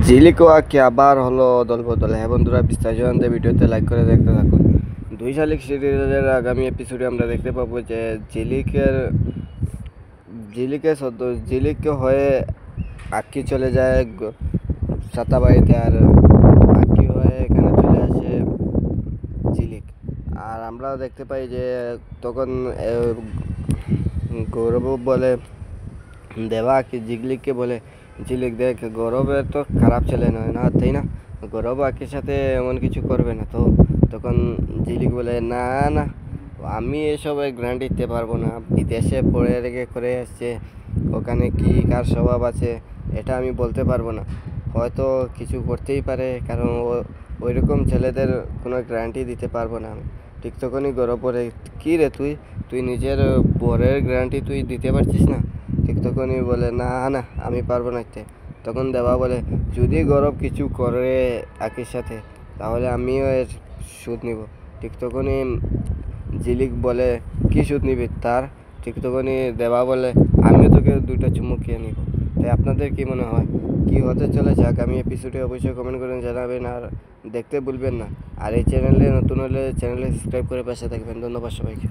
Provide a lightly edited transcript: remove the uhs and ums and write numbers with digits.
ঝিলিক কি আবার হলো দল বদল। হ্যাঁ বন্ধুরা, বিস্তারিত জানতে ভিডিওতে লাইক করে দেখতে থাকুন। 2 শালিক সিরিয়ালের আগামী এপিসোডে আমরা দেখতে পাবো যে ঝিলিক হয়ে আক্কি চলে যায় সাতাবাড়িতে, আর আক্কি হয়ে এখানে চলে আসে ঝিলিক। আর আমরা দেখতে পাই যে তখন গৌরব বলে দেবা কি ঝিলিককে বলে, ঝিলিক দেখ গৌরবের তো খারাপ ছেলে নয় না, তাই না? গৌরব আকির সাথে এমন কিছু করবে না তো। তখন ঝিলিক বলে না না, আমি এসবের গ্যারান্টি দিতে পারবো না। বিদেশে পড়ে রেখে করে আসছে, ওখানে কি কার স্বভাব আছে এটা আমি বলতে পারবো না। হয়তো কিছু করতেই পারে, কারণ ওই রকম ছেলেদের কোনো গ্যারান্টি দিতে পারবো না আমি। ঠিক তখনই গৌরব বলে, কী রে তুই নিজের বরের গ্যারান্টি তুই দিতে পারছিস না? ঠিক তখনই বলে না না, আমি পারবো না। তখন দেবা বলে, যদি গৌরব কিছু করে আকির সাথে তাহলে আমিও এর সুদ নিব। ঠিক তখনই ঝিলিক বলে, কী সুদ নিবি তার? ঠিক তখনই দেবা বলে, আমিও তোকে 2টা চুমু খেয়ে নিব। তাই আপনাদের কি মনে হয় কি হতে চলেছে আগামী এপিসোডে? অবশ্যই কমেন্ট করে জানাবেন, আর দেখতে ভুলবেন না। আর এই চ্যানেলে নতুন হলে চ্যানেলে সাবস্ক্রাইব করে পাশে থাকবেন। ধন্যবাদ সবাইকে।